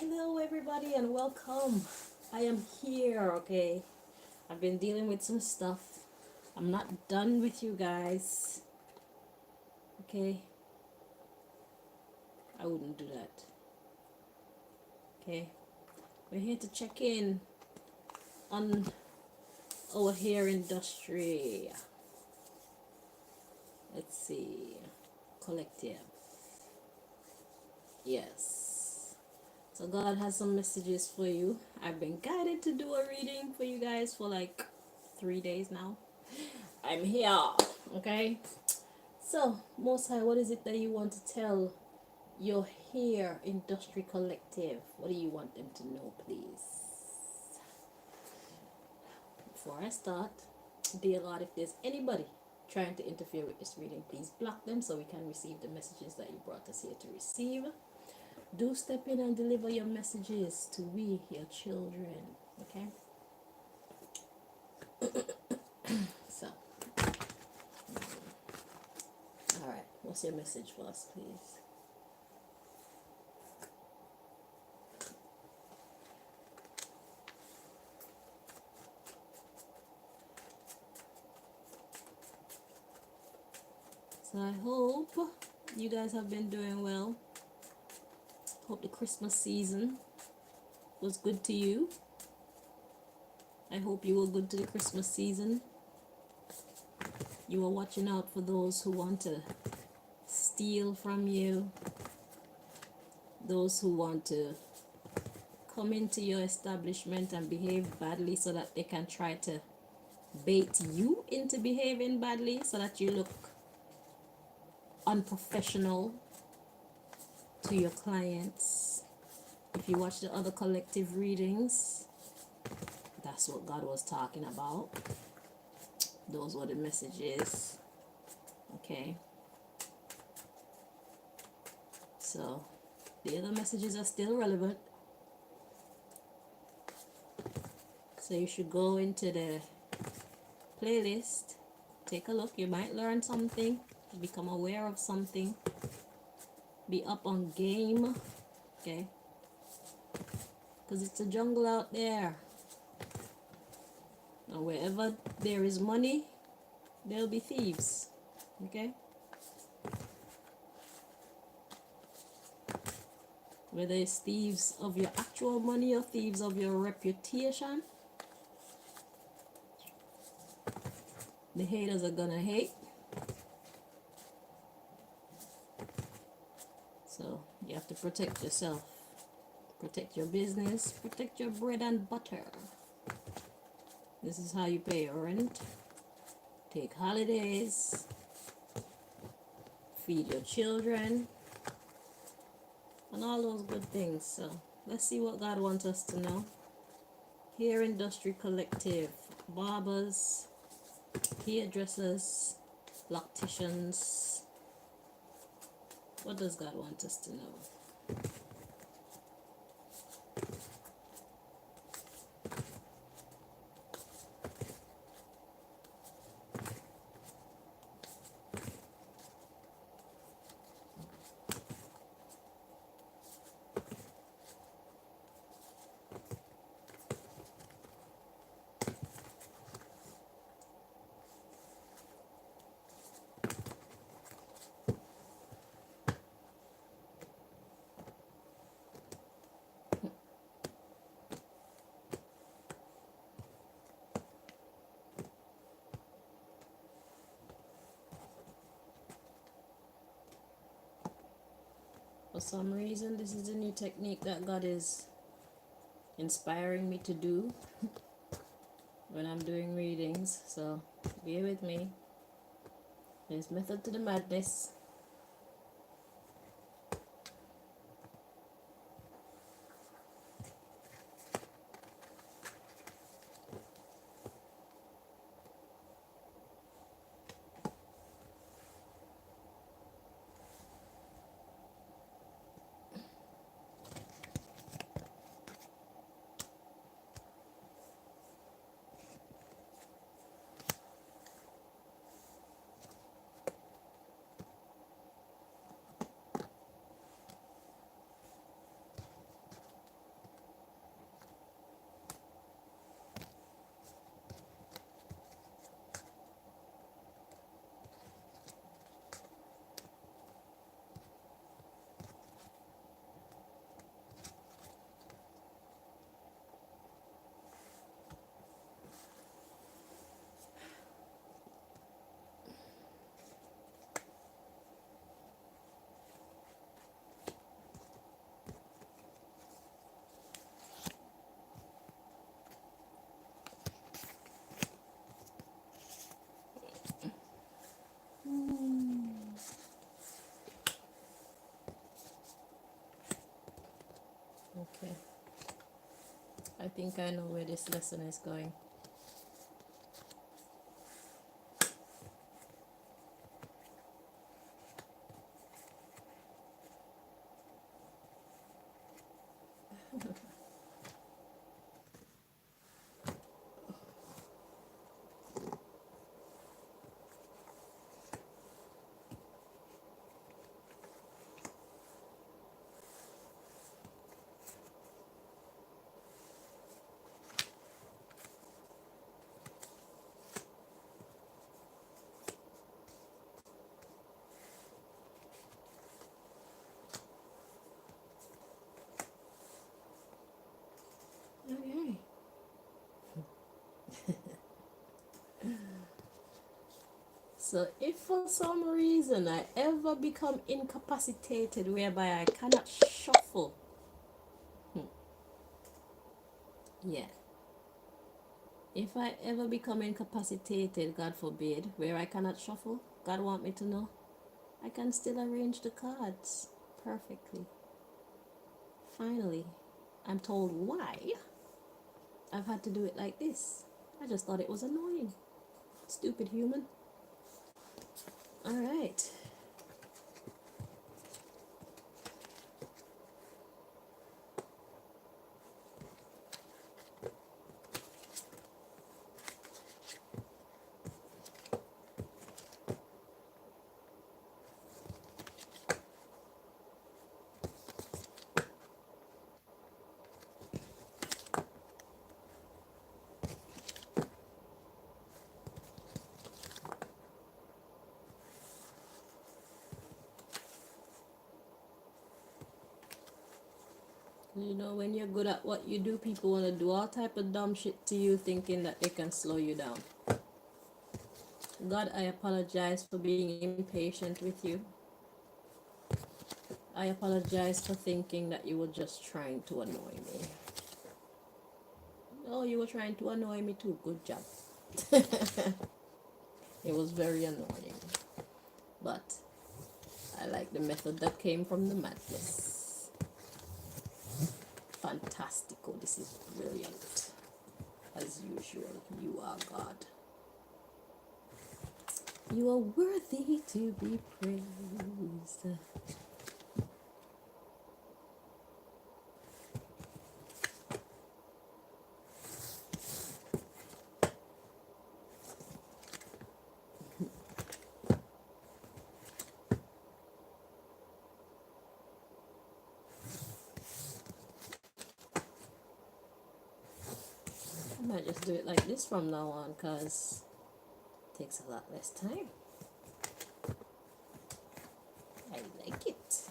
Hello, everybody, and welcome. I am here, okay? I've been dealing with some stuff. I'm not done with you guys, okay? I wouldn't do that, okay? We're here to check in on our hair industry. Let's see. Collective. Yes. So, God has some messages for you. I've been guided to do a reading for you guys for like 3 days now. I'm here, okay? So, Most High, what is it that you want to tell your hair industry collective? What do you want them to know, please? Before I start, dear Lord, if there's anybody trying to interfere with this reading, please block them so we can receive the messages that you brought us here to receive. Do step in and deliver your messages to we, your children, okay? So, all right, what's your message for us, please? So I hope you guys have been doing well. Hope the Christmas season was good to you. I hope you were good to the Christmas season. You were watching out for those who want to steal from you, those who want to come into your establishment and behave badly so that they can try to bait you into behaving badly so that you look unprofessional to your clients. If you watch the other collective readings, that's what God was talking about. Those were the messages. Okay. So the other messages are still relevant. So you should go into the playlist, take a look. You might learn something, become aware of something, be up on game. Okay. Because it's a jungle out there. And wherever there is money, there'll be thieves. Okay? Whether it's thieves of your actual money or thieves of your reputation, the haters are gonna hate. So you have to protect yourself. Protect your business. Protect your bread and butter. This is how you pay your rent. Take holidays. Feed your children. And all those good things. So let's see what God wants us to know. Hair Industry Collective. Barbers. Hairdressers. Locticians. What does God want us to know? For some reason, this is a new technique that God is inspiring me to do when I'm doing readings. So bear with me. There's method to the madness. think I know where this lesson is going. Okay. So if for some reason I ever become incapacitated whereby I cannot shuffle, yeah. If I ever become incapacitated, God forbid, where I cannot shuffle, God want me to know, I can still arrange the cards perfectly. Finally, I'm told why I've had to do it like this. I just thought it was annoying. Stupid human. Alright. You know, when you're good at what you do, people want to do all type of dumb shit to you thinking that they can slow you down. God, I apologize for being impatient with you. I apologize for thinking that you were just trying to annoy me. Oh, you were trying to annoy me too. Good job. It was very annoying. But I like the method that came from the madness. Fantastico. This is brilliant. As usual, you are God. You are worthy to be praised. I might just do it like this from now on because it takes a lot less time. I like it.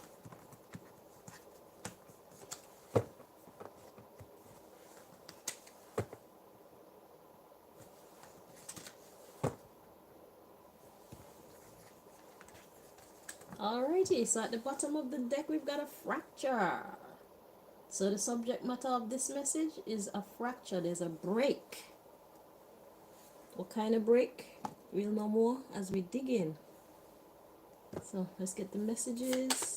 Alrighty, so at the bottom of the deck we've got a fracture. So the subject matter of this message is a fracture. There's a break. What kind of break? We'll know more as we dig in. So let's get the messages.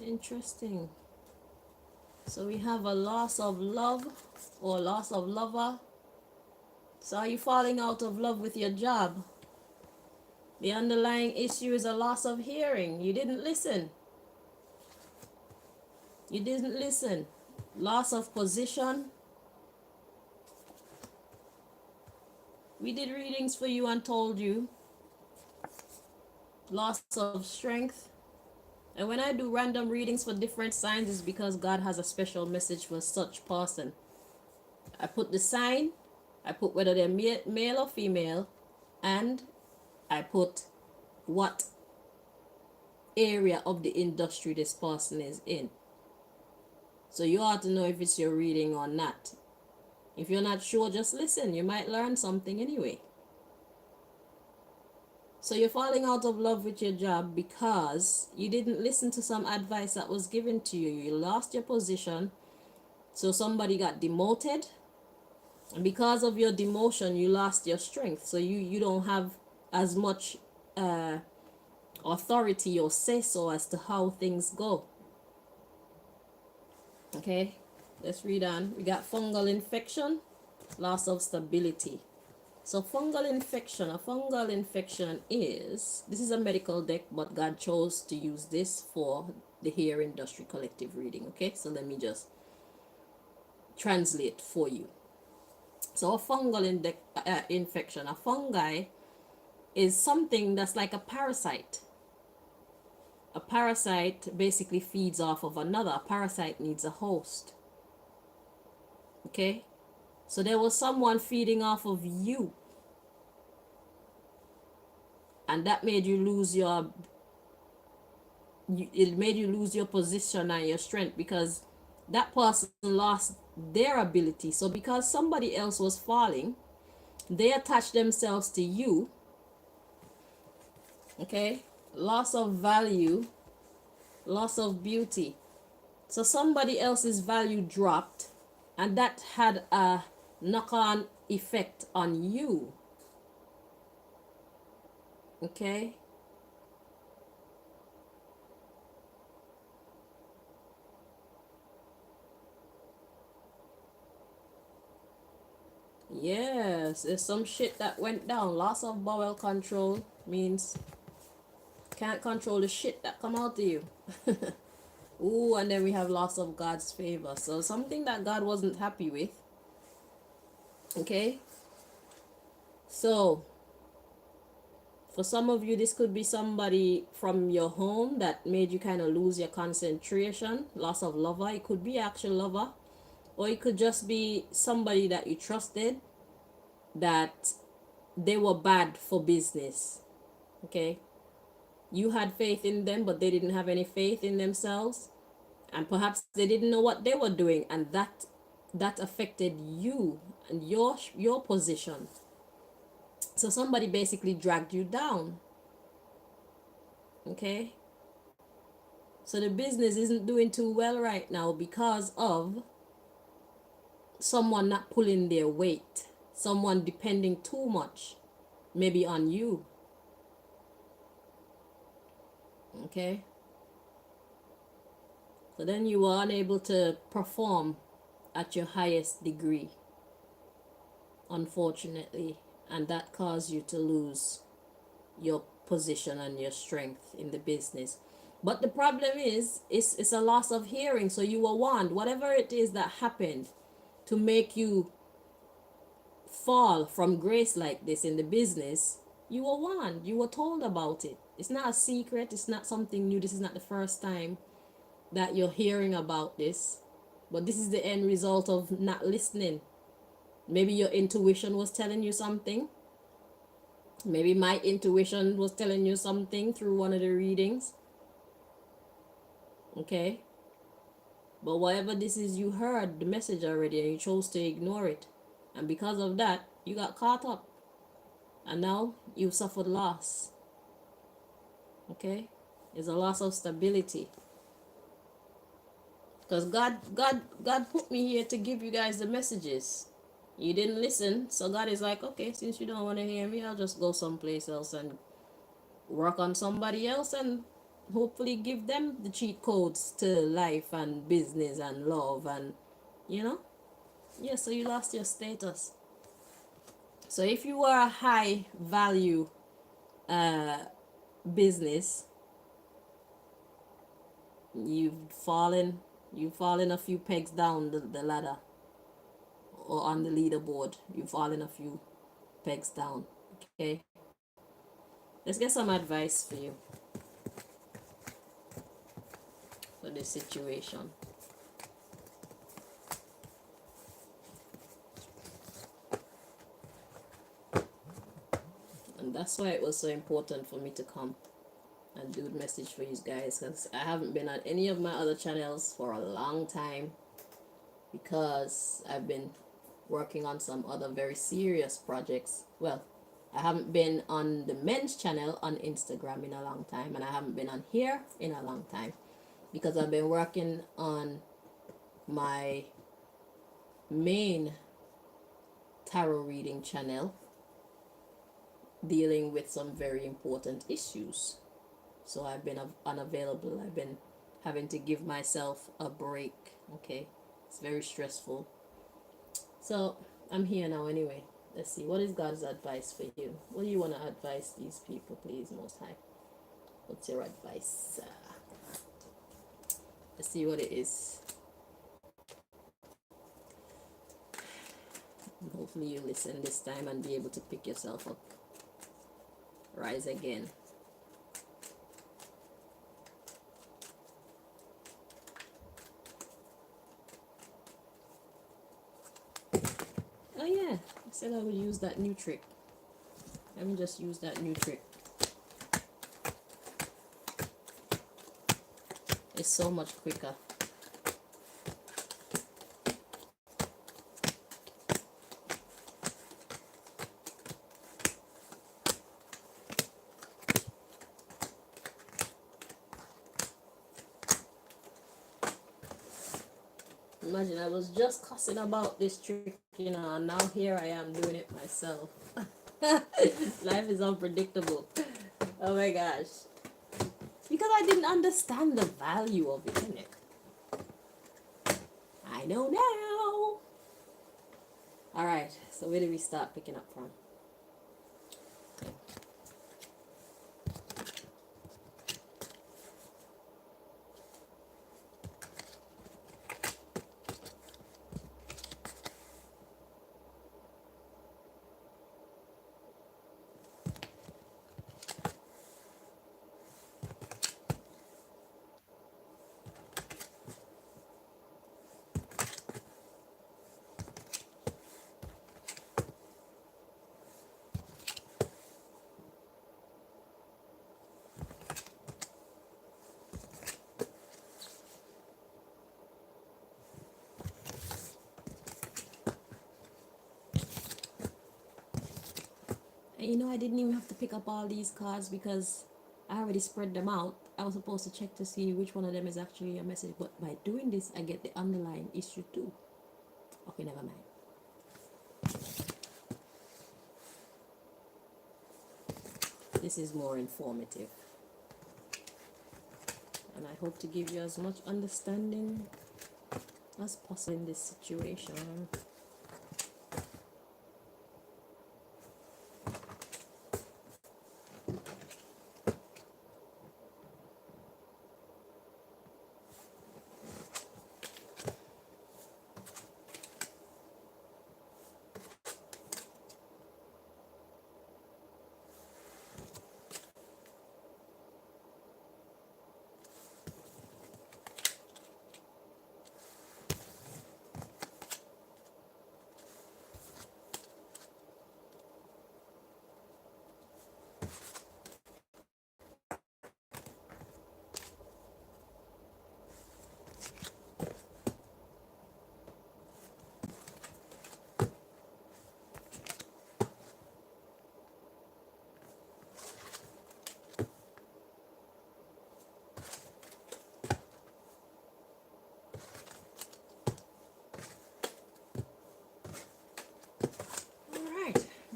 Interesting. So we have a loss of love or loss of lover. So are you falling out of love with your job? The underlying issue is a loss of hearing. You didn't listen. You didn't listen. Loss of position. We did readings for you and told you. Loss of strength. And when I do random readings for different signs, it's because God has a special message for such person. I put the sign, I put whether they're male or female, and I put what area of the industry this person is in. So you ought to know if it's your reading or not. If you're not sure, just listen. You might learn something anyway. So you're falling out of love with your job because you didn't listen to some advice that was given to you. You lost your position. So somebody got demoted And because of your demotion, you lost your strength. So you don't have as much authority or say so as to how things go. Okay, let's read on. We got fungal infection, loss of stability. So a fungal infection is, this is a medical deck, but God chose to use this for the hair industry collective reading. Okay, so let me just translate for you. So a fungal infection, a fungi is something that's like a parasite. A parasite basically feeds off of another. A parasite needs a host. Okay, so there was someone feeding off of you, and that made you lose your, it made you lose your position and your strength, because that person lost their ability. So because somebody else was falling, they attached themselves to you. Okay, loss of value, loss of beauty. So somebody else's value dropped, and that had a knock-on effect on you. Okay, yes, there's some shit that went down. Loss of bowel control means can't control the shit that come out of you. Ooh, and then we have loss of God's favor. So something that God wasn't happy with. Okay, so for some of you, this could be somebody from your home that made you kind of lose your concentration, loss of lover. It could be actual lover, or it could just be somebody that you trusted that they were bad for business. Okay, you had faith in them, but they didn't have any faith in themselves, and perhaps they didn't know what they were doing, and that affected you and your position. So somebody basically dragged you down. Okay, so the business isn't doing too well right now because of someone not pulling their weight, someone depending too much, maybe on you. Okay, so then you were unable to perform at your highest degree, unfortunately, and that caused you to lose your position and your strength in the business. But the problem is, it's a loss of hearing. So you were warned, whatever it is that happened to make you fall from grace like this in the business, you were warned, you were told about it. It's not a secret, it's not something new. This is not the first time that you're hearing about this, but this is the end result of not listening. Maybe your intuition was telling you something. Maybe my intuition was telling you something through one of the readings. Okay, but whatever this is, you heard the message already and you chose to ignore it, and because of that you got caught up, and now you suffered loss. Okay, it's a loss of stability, because God put me here to give you guys the messages. You didn't listen, so God is like, okay, since you don't want to hear me, I'll just go someplace else and work on somebody else, and hopefully give them the cheat codes to life and business and love, and you know, yeah. So you lost your status. So if you were a high value uh business, you've fallen you've fallen a few pegs down the ladder, or on the leaderboard. You've fallen a few pegs down. Okay, let's get some advice for you for this situation. And that's why it was so important for me to come and do the message for you guys, because I haven't been on any of my other channels for a long time, because I've been working on some other very serious projects. Well, I haven't been on the men's channel on Instagram in a long time, and I haven't been on here in a long time, because I've been working on my main tarot reading channel dealing with some very important issues. So I've been unavailable. I've been having to give myself a break. Okay, it's very stressful. So I'm here now anyway. Let's see. What is God's advice for you? What do you want to advise these people, please, Most High? What's your advice? Let's see what it is. Hopefully you listen this time and be able to pick yourself up. Rise again. Oh yeah, I said I would use that new trick. Let me just use that new trick. It's so much quicker. Imagine I was just cussing about this trick, and now here I am doing it myself. Life is unpredictable. Oh my gosh. Because I didn't understand the value of it, innit? I know now. Alright, so where do we start picking up from? And I didn't even have to pick up all these cards because I already spread them out. I was supposed to check to see which one of them is actually a message, but by doing this, I get the underlying issue too. Okay, never mind. This is more informative. And I hope to give you as much understanding as possible in this situation.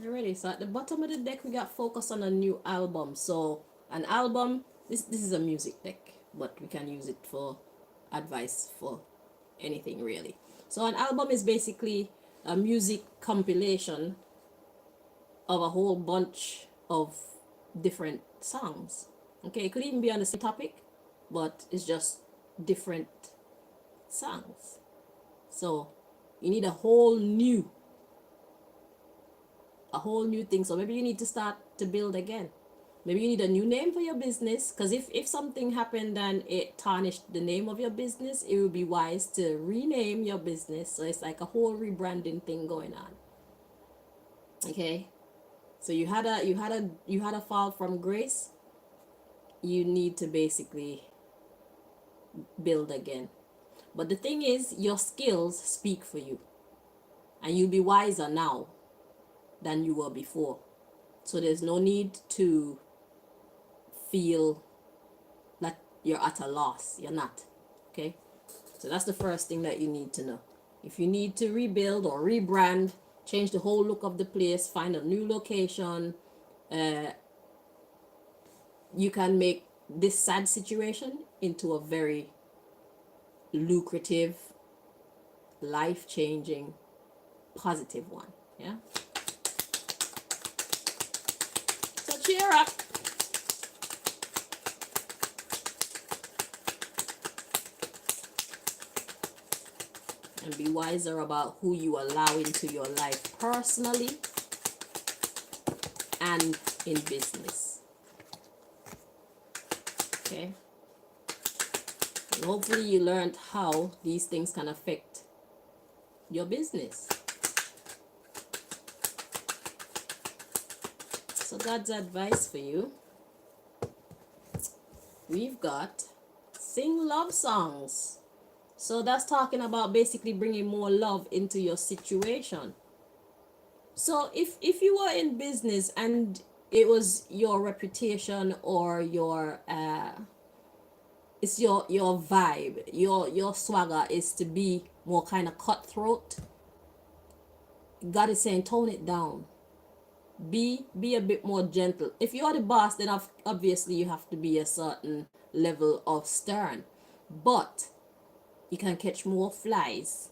Alrighty, so at the bottom of the deck we got focus on a new album. So an album, this is a music deck, but we can use it for advice for anything really. So an album is basically a music compilation of a whole bunch of different songs. Okay, it could even be on the same topic, but it's just different songs. So you need a whole new thing. So maybe you need to start to build again. Maybe you need a new name for your business, because if something happened and it tarnished the name of your business, it would be wise to rename your business. So it's like a whole rebranding thing going on. Okay, so you had a fall from grace. You need to basically build again. But the thing is, your skills speak for you, and you'll be wiser now than you were before. So there's no need to feel that you're at a loss. You're not. Okay? So that's the first thing that you need to know. If you need to rebuild or rebrand, change the whole look of the place, find a new location. You can make this sad situation into a very lucrative, life-changing, positive one. Yeah. So cheer up. And be wiser about who you allow into your life personally and in business. Okay? And hopefully you learned how these things can affect your business. So God's advice for you. We've got sing love songs. So that's talking about basically bringing more love into your situation. So if you were in business and it was your reputation or your it's your vibe, your swagger is to be more kind of cutthroat, God is saying tone it down. Be a bit more gentle. If you're the boss, then obviously you have to be a certain level of stern, but you can catch more flies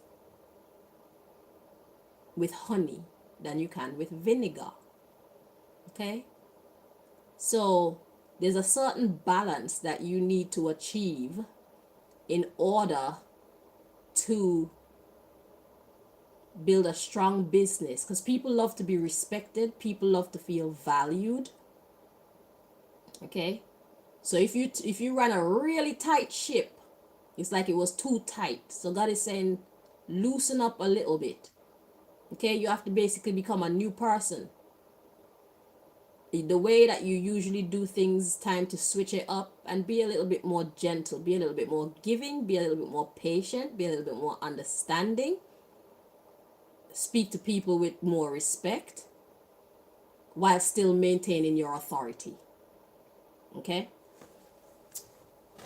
with honey than you can with vinegar. Okay? So there's a certain balance that you need to achieve in order to build a strong business, because people love to be respected, people love to feel valued. Okay? So if you run a really tight ship, it's like it was too tight. So God is saying loosen up a little bit. Okay? You have to basically become a new person. The way that you usually do things, time to switch it up and be a little bit more gentle, be a little bit more giving, be a little bit more patient, be a little bit more understanding. Speak to people with more respect while still maintaining your authority. Okay?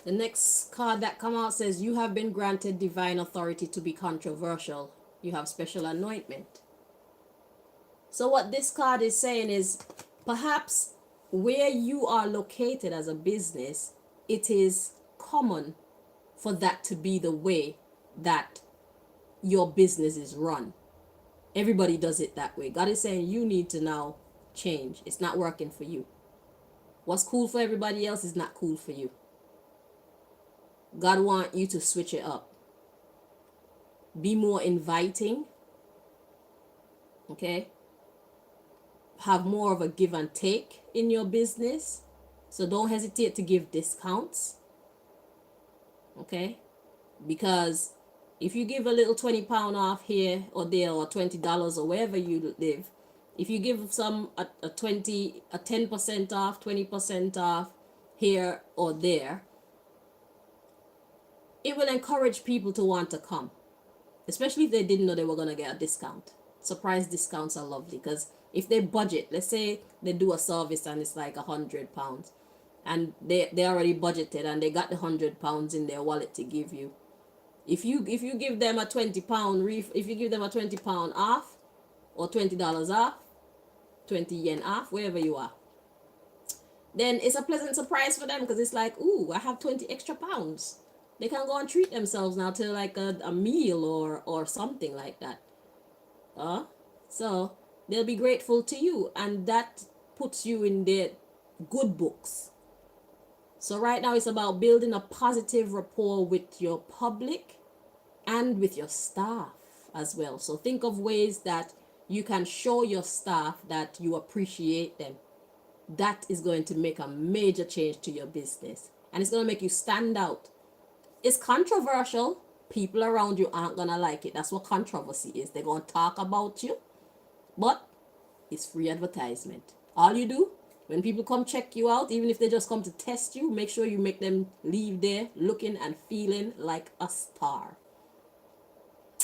The next card that come out says, you have been granted divine authority to be controversial. You have special anointment. So what this card is saying is, perhaps where you are located as a business, it is common for that to be the way that your business is run. Everybody does it that way. God is saying you need to now change. It's not working for you. What's cool for everybody else is not cool for you. God wants you to switch it up. Be more inviting. Okay? Have more of a give and take in your business. So don't hesitate to give discounts. Okay? Because if you give a little £20 off here or there, or $20 or wherever you live, if you give some a 10% off, 20% off here or there, it will encourage people to want to come, especially if they didn't know they were going to get a discount. Surprise discounts are lovely, because if they budget, let's say they do a service and it's like £100, and they already budgeted and they got the £100 in their wallet to give you. If you give them a £20 if you give them a £20 off or $20 off, 20 yen off, wherever you are, then it's a pleasant surprise for them, because it's like, ooh, I have 20 extra pounds. They can go and treat themselves now to like a meal or something like that. So they'll be grateful to you, and that puts you in their good books. So right now it's about building a positive rapport with your public and with your staff as well. So think of ways that you can show your staff that you appreciate them. That is going to make a major change to your business, and it's going to make you stand out. It's controversial. People around you aren't going to like it. That's what controversy is. They're going to talk about you, but it's free advertisement. All you do, when people come check you out, even if they just come to test you, make sure you make them leave there looking and feeling like a star.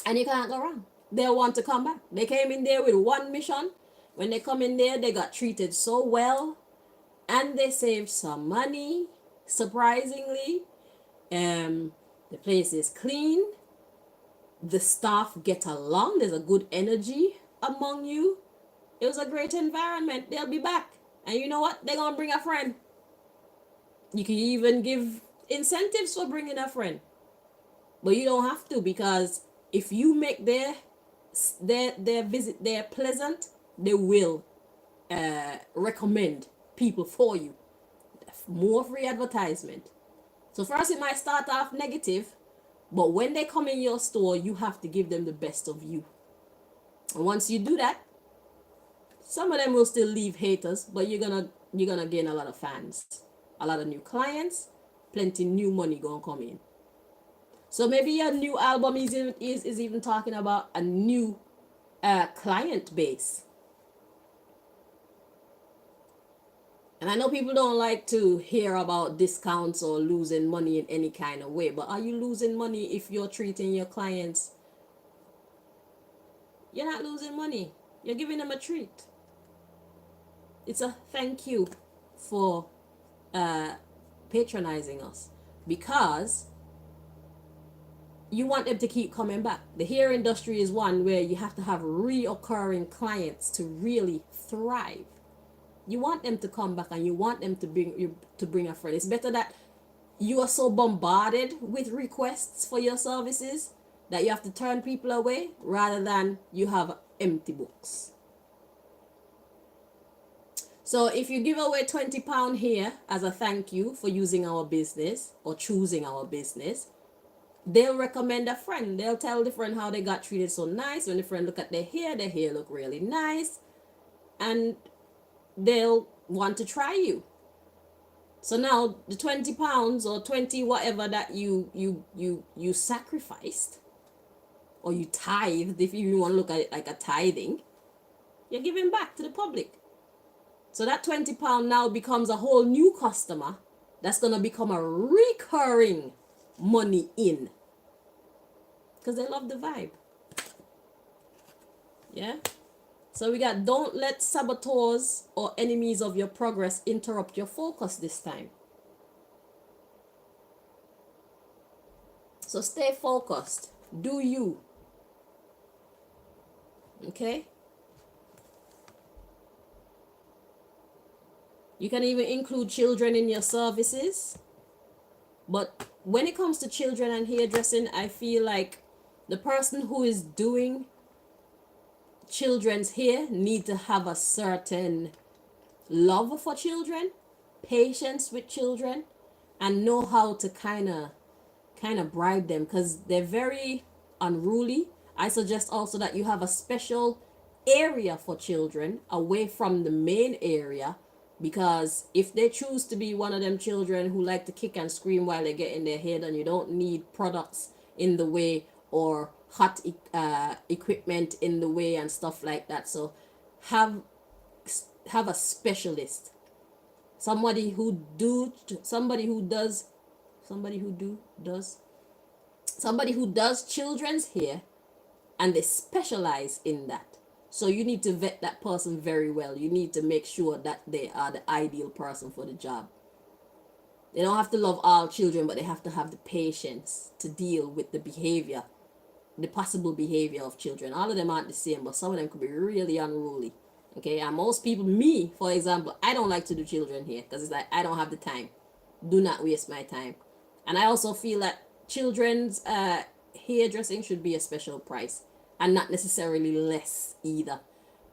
And you can't go wrong. They want to come back. They came in there with one mission. When they come in there, they got treated so well, and they saved some money, surprisingly. The place is clean. The staff get along. There's a good energy among you. It was a great environment. They'll be back. And you know what? They're going to bring a friend. You can even give incentives for bringing a friend. But you don't have to, because if you make their visit there pleasant, they will recommend people for you. More free advertisement. So first it might start off negative, but when they come in your store, you have to give them the best of you. And once you do that, some of them will still leave haters, but you're gonna gain a lot of fans, a lot of new clients, plenty new money gonna come in. So maybe your new album is even talking about a new client base. And I know people don't like to hear about discounts or losing money in any kind of way, but are you losing money if you're treating your clients? You're not losing money. You're giving them a treat. It's a thank you for patronizing us, because you want them to keep coming back. The hair industry is one where you have to have reoccurring clients to really thrive. You want them to come back, and you want them to bring a friend. It's better that you are so bombarded with requests for your services that you have to turn people away, rather than you have empty books. So if you give away £20 here as a thank you for using our business or choosing our business, they'll recommend a friend. They'll tell the friend how they got treated so nice. When the friend look at their hair look really nice, and they'll want to try you. So now the £20 or 20 whatever that you sacrificed, or you tithed, if you want to look at it like a tithing, you're giving back to the public. So that £20 now becomes a whole new customer that's going to become a recurring money in, because they love the vibe. Yeah. So we got, don't let saboteurs or enemies of your progress interrupt your focus this time. So stay focused. Do you. Okay? You can even include children in your services. But when it comes to children and hairdressing, I feel like the person who is doing children's hair need to have a certain love for children, patience with children, and know how to kind of bribe them, because they're very unruly. I suggest also that you have a special area for children away from the main area, because if they choose to be one of them children who like to kick and scream while they get in their head, and you don't need products in the way or hot equipment in the way and stuff like that. So have a specialist, somebody who does children's hair, and they specialize in that. So you need to vet that person very well. You need to make sure that they are the ideal person for the job. They don't have to love all children, but they have to have the patience to deal with the behavior, the possible behavior of children. All of them aren't the same, but some of them could be really unruly. Okay, and most people, me for example, I don't like to do children hair, because it's like, I don't have the time. Do not waste my time. And I also feel that children's hairdressing should be a special price, and not necessarily less either.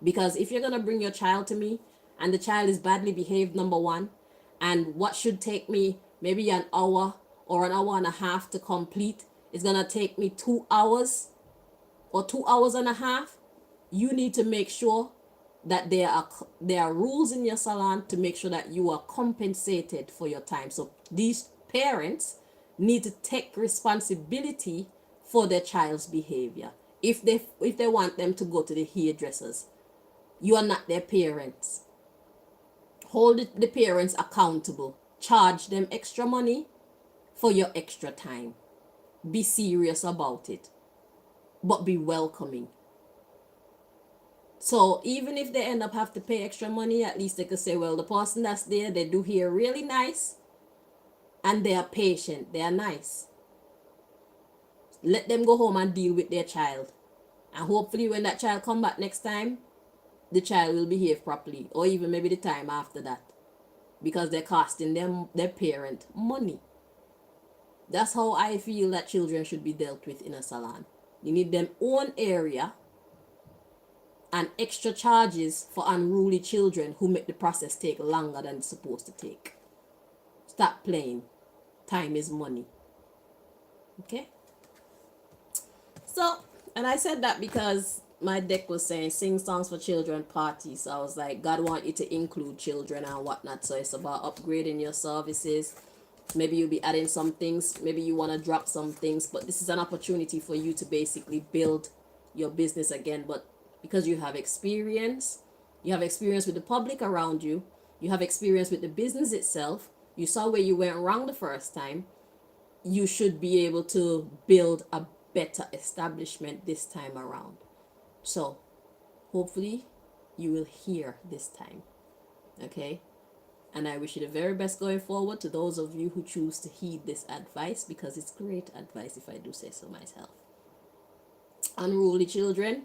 Because if you're gonna bring your child to me and the child is badly behaved, number one, and what should take me maybe an hour or an hour and a half to complete is gonna take me 2 hours or 2 hours and a half, you need to make sure that there are rules in your salon to make sure that you are compensated for your time. So these parents need to take responsibility for their child's behavior. If they want them to go to the hairdressers, you are not their parents. Hold the parents accountable. Charge them extra money for your extra time. Be serious about it, but be welcoming. So even if they end up have to pay extra money, at least they could say, well, the person that's there, they do hair really nice, and they are patient, they are nice. Let them go home and deal with their child. And hopefully when that child come back next time, the child will behave properly, or even maybe the time after that, because they're costing them their parent money. That's how I feel that children should be dealt with in a salon. You need them own area, and extra charges for unruly children who make the process take longer than it's supposed to take. Stop playing. Time is money. Okay? So, and I said that because my deck was saying sing songs for children parties. So I was like, God want you to include children and whatnot. So it's about upgrading your services. Maybe you'll be adding some things. Maybe you want to drop some things. But this is an opportunity for you to basically build your business again. But because you have experience with the public around you, you have experience with the business itself, you saw where you went wrong the first time, you should be able to build a better establishment this time around. So hopefully you will hear this time. Okay? And I wish you the very best going forward to those of you who choose to heed this advice, because it's great advice if I do say so myself. Unruly children,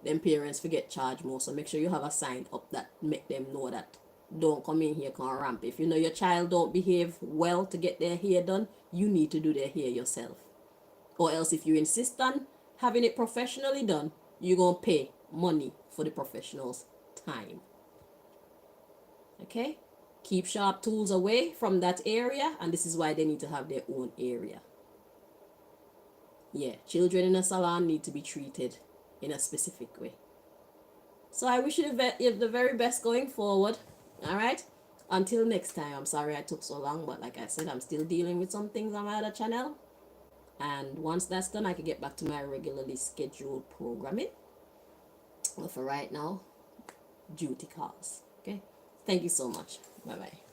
then parents forget charge more. So make sure you have a sign up that make them know that don't come in here, come ramp. If you know your child don't behave well to get their hair done, you need to do their hair yourself. Or else if you insist on having it professionally done, you're going to pay money for the professional's time. Okay? Keep sharp tools away from that area, and this is why they need to have their own area. Yeah, children in a salon need to be treated in a specific way. So I wish you the very best going forward. All right? Until next time. I'm sorry I took so long, but like I said, I'm still dealing with some things on my other channel. And once that's done, I can get back to my regularly scheduled programming. But for right now, duty calls. Okay? Thank you so much. Bye-bye.